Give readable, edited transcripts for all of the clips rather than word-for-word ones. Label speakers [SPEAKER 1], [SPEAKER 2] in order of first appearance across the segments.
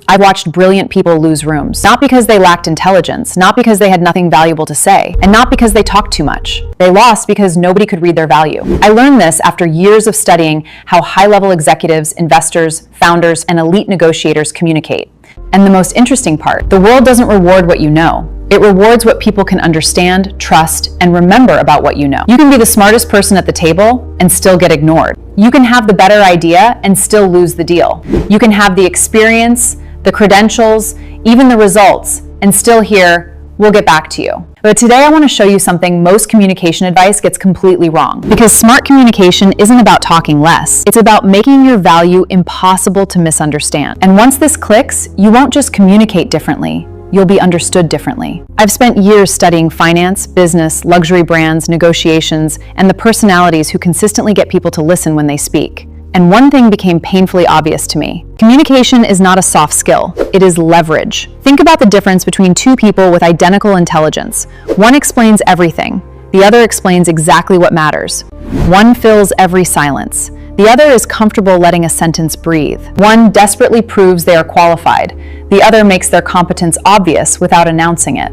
[SPEAKER 1] I've watched brilliant people lose rooms, not because they lacked intelligence, not because they had nothing valuable to say, and not because they talked too much. They lost because nobody could read their value. I learned this after years of studying how high-level executives, investors, founders, and elite negotiators communicate. And the most interesting part, the world doesn't reward what you know. It rewards what people can understand, trust, and remember about what you know. You can be the smartest person at the table and still get ignored. You can have the better idea and still lose the deal. You can have the experience, the credentials, even the results, and still hear, "We'll get back to you." But today I want to show you something most communication advice gets completely wrong. Because smart communication isn't about talking less. It's about making your value impossible to misunderstand. And once this clicks, you won't just communicate differently. You'll be understood differently. I've spent years studying finance, business, luxury brands, negotiations, and the personalities who consistently get people to listen when they speak. And one thing became painfully obvious to me. Communication is not a soft skill, it is leverage. Think about the difference between two people with identical intelligence. One explains everything, the other explains exactly what matters. One fills every silence. The other is comfortable letting a sentence breathe. One desperately proves they are qualified. The other makes their competence obvious without announcing it.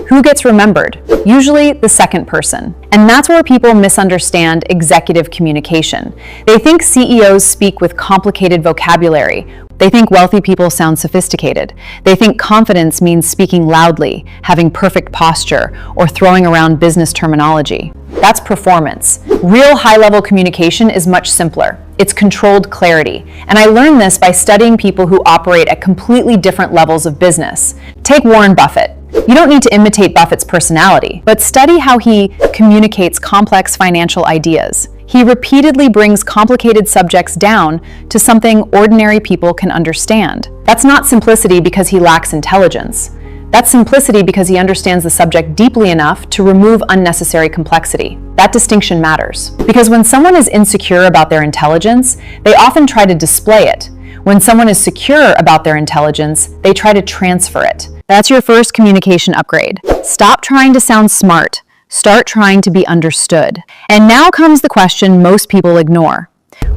[SPEAKER 1] Who gets remembered? Usually the second person. And that's where people misunderstand executive communication. They think CEOs speak with complicated vocabulary. They think wealthy people sound sophisticated. They think confidence means speaking loudly, having perfect posture, or throwing around business terminology. That's performance. Real high-level communication is much simpler. It's controlled clarity. And I learned this by studying people who operate at completely different levels of business. Take Warren Buffett. You don't need to imitate Buffett's personality, but study how he communicates complex financial ideas. He repeatedly brings complicated subjects down to something ordinary people can understand. That's not simplicity because he lacks intelligence. That's simplicity because he understands the subject deeply enough to remove unnecessary complexity. That distinction matters. Because when someone is insecure about their intelligence, they often try to display it. When someone is secure about their intelligence, they try to transfer it. That's your first communication upgrade. Stop trying to sound smart. Start trying to be understood. And now comes the question most people ignore.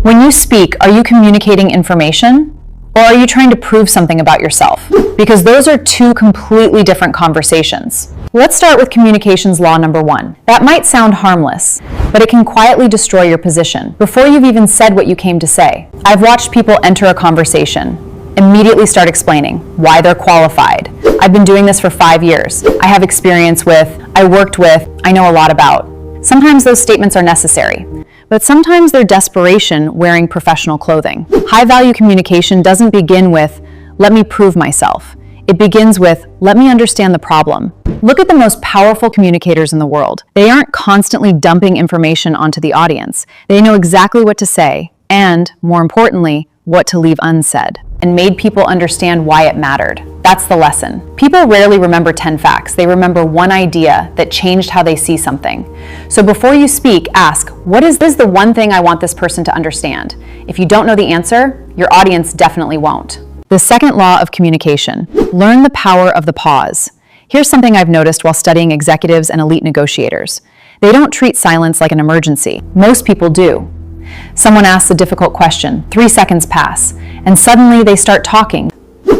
[SPEAKER 1] When you speak, are you communicating information? Or are you trying to prove something about yourself? Because those are two completely different conversations. Let's start with communications law number 1. That might sound harmless, but it can quietly destroy your position before you've even said what you came to say. I've watched people enter a conversation, immediately start explaining why they're qualified. I've been doing this for 5 years. I have experience with, I worked with, I know a lot about. Sometimes those statements are necessary, but sometimes they're desperation wearing professional clothing. High-value communication doesn't begin with, let me prove myself. It begins with, let me understand the problem. Look at the most powerful communicators in the world. They aren't constantly dumping information onto the audience. They know exactly what to say, and, more importantly, what to leave unsaid, and made people understand why it mattered. That's the lesson. People rarely remember 10 facts. They remember one idea that changed how they see something. So before you speak, ask, what is the one thing I want this person to understand? If you don't know the answer, your audience definitely won't. The second law of communication, learn the power of the pause. Here's something I've noticed while studying executives and elite negotiators. They don't treat silence like an emergency. Most people do. Someone asks a difficult question, 3 seconds pass, and suddenly they start talking.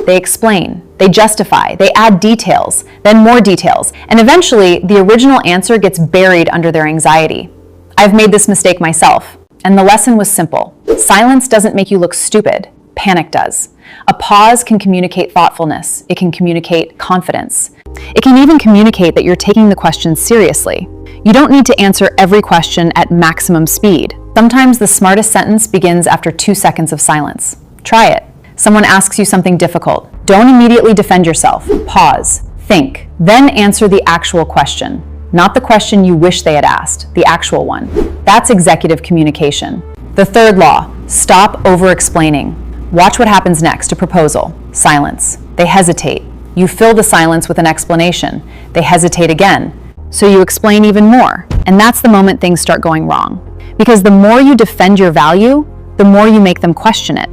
[SPEAKER 1] They explain, they justify, they add details, then more details, and eventually the original answer gets buried under their anxiety. I've made this mistake myself, and the lesson was simple. Silence doesn't make you look stupid, panic does. A pause can communicate thoughtfulness, it can communicate confidence. It can even communicate that you're taking the question seriously. You don't need to answer every question at maximum speed. Sometimes the smartest sentence begins after 2 seconds of silence. Try it. Someone asks you something difficult. Don't immediately defend yourself. Pause. Think. Then answer the actual question. Not the question you wish they had asked, the actual one. That's executive communication. The third law, stop over-explaining. Watch what happens next. A proposal. Silence. They hesitate. You fill the silence with an explanation. They hesitate again. So you explain even more. And that's the moment things start going wrong. Because the more you defend your value, the more you make them question it.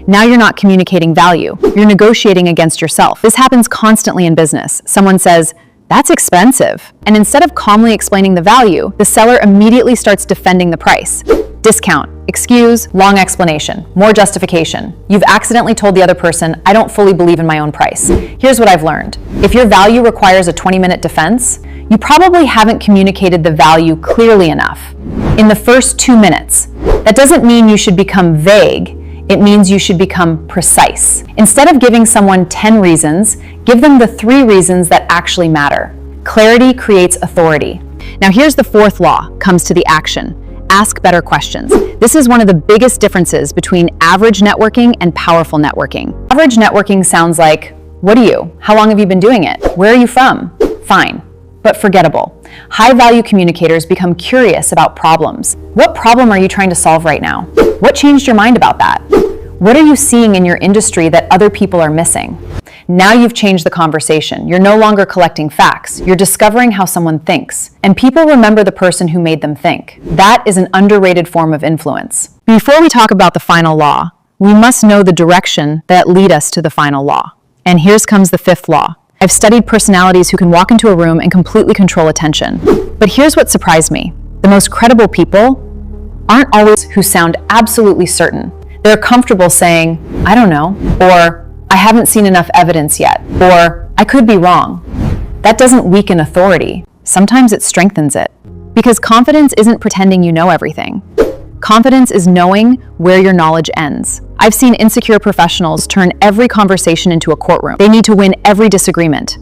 [SPEAKER 1] Now you're not communicating value. You're negotiating against yourself. This happens constantly in business. Someone says, "That's expensive." And instead of calmly explaining the value, the seller immediately starts defending the price. Discount. excuse, long explanation, more justification. You've accidentally told the other person, I don't fully believe in my own price. Here's what I've learned. If your value requires a 20-minute defense, you probably haven't communicated the value clearly enough in the first 2 minutes. That doesn't mean you should become vague. It means you should become precise. Instead of giving someone 10 reasons, give them the 3 reasons that actually matter. Clarity creates authority. Now here's the 4th law, comes to the action. Ask better questions. This is one of the biggest differences between average networking and powerful networking. Average networking sounds like, what are you? How long have you been doing it? Where are you from? Fine, but forgettable. High-value communicators become curious about problems. What problem are you trying to solve right now? What changed your mind about that? What are you seeing in your industry that other people are missing? Now you've changed the conversation. You're no longer collecting facts. You're discovering how someone thinks. And people remember the person who made them think. That is an underrated form of influence. Before we talk about the final law, we must know the direction that lead us to the final law. And here comes the 5th law. I've studied personalities who can walk into a room and completely control attention. But here's what surprised me. The most credible people aren't always who sound absolutely certain. They're comfortable saying, I don't know, or I haven't seen enough evidence yet, or I could be wrong. That doesn't weaken authority. Sometimes it strengthens it. Because confidence isn't pretending you know everything. Confidence is knowing where your knowledge ends. I've seen insecure professionals turn every conversation into a courtroom. They need to win every disagreement.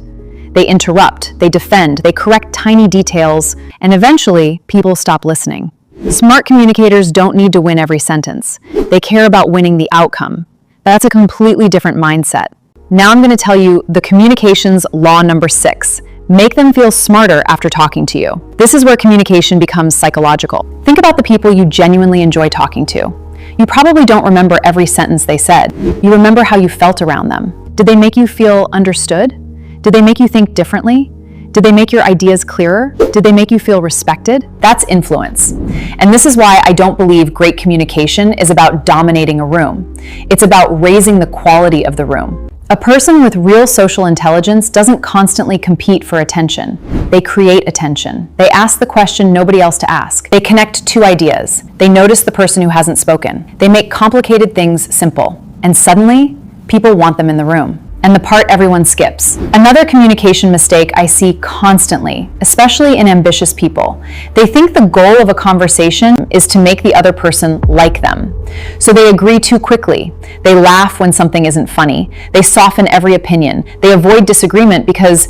[SPEAKER 1] They interrupt, they defend, they correct tiny details, and eventually, people stop listening. Smart communicators don't need to win every sentence. They care about winning the outcome. That's a completely different mindset. Now I'm going to tell you the communications law number 6. Make them feel smarter after talking to you. This is where communication becomes psychological. Think about the people you genuinely enjoy talking to. You probably don't remember every sentence they said. You remember how you felt around them. Did they make you feel understood? Did they make you think differently? Did they make your ideas clearer? Did they make you feel respected? That's influence. And this is why I don't believe great communication is about dominating a room. It's about raising the quality of the room. A person with real social intelligence doesn't constantly compete for attention. They create attention. They ask the question nobody else to ask. They connect 2 ideas. They notice the person who hasn't spoken. They make complicated things simple. And suddenly, people want them in the room. And the part everyone skips. Another communication mistake I see constantly, especially in ambitious people. They think the goal of a conversation is to make the other person like them. So they agree too quickly. They laugh when something isn't funny. They soften every opinion. They avoid disagreement because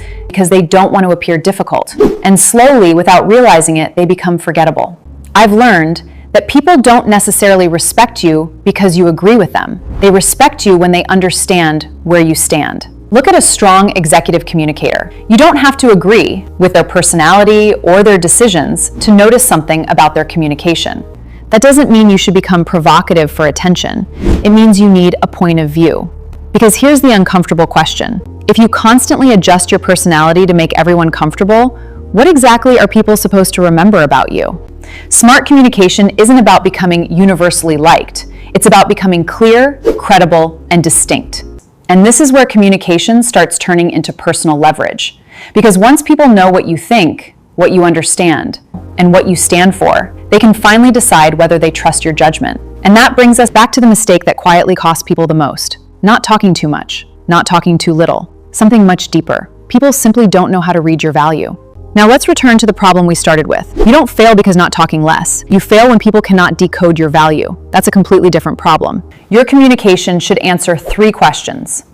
[SPEAKER 1] they don't want to appear difficult. And slowly, without realizing it, they become forgettable. I've learned that people don't necessarily respect you because you agree with them. They respect you when they understand where you stand. Look at a strong executive communicator. You don't have to agree with their personality or their decisions to notice something about their communication. That doesn't mean you should become provocative for attention. It means you need a point of view. Because here's the uncomfortable question. If you constantly adjust your personality to make everyone comfortable, what exactly are people supposed to remember about you? Smart communication isn't about becoming universally liked. It's about becoming clear, credible, and distinct. And this is where communication starts turning into personal leverage. Because once people know what you think, what you understand, and what you stand for, they can finally decide whether they trust your judgment. And that brings us back to the mistake that quietly costs people the most. Not talking too much, not talking too little, something much deeper. People simply don't know how to read your value. Now let's return to the problem we started with. You don't fail because not talking less. You fail when people cannot decode your value. That's a completely different problem. Your communication should answer 3 questions.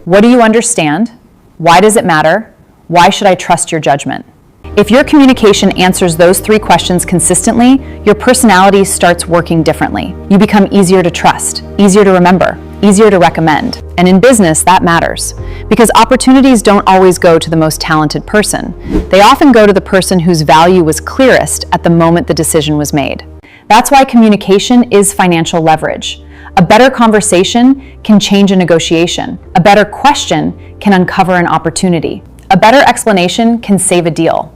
[SPEAKER 1] What do you understand? Why does it matter? Why should I trust your judgment? If your communication answers those 3 questions consistently, your personality starts working differently. You become easier to trust, easier to remember, easier to recommend. And in business, that matters. Because opportunities don't always go to the most talented person. They often go to the person whose value was clearest at the moment the decision was made. That's why communication is financial leverage. A better conversation can change a negotiation. A better question can uncover an opportunity. A better explanation can save a deal.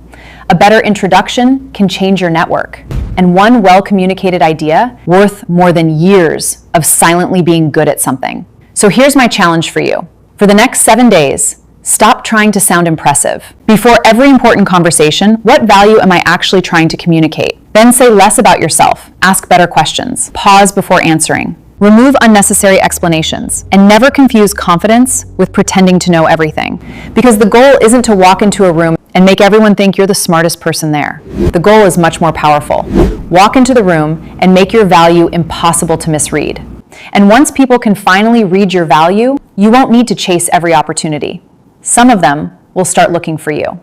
[SPEAKER 1] A better introduction can change your network. And one well-communicated idea worth more than years of silently being good at something. So here's my challenge for you. For the next 7 days, Stop trying to sound impressive. Before every important conversation, what value am I actually trying to communicate? Then say less about yourself. Ask better questions. Pause before answering. Remove unnecessary explanations, and never confuse confidence with pretending to know everything. Because the goal isn't to walk into a room and make everyone think you're the smartest person there. The goal is much more powerful. Walk into the room and make your value impossible to misread. And once people can finally read your value, you won't need to chase every opportunity. Some of them will start looking for you.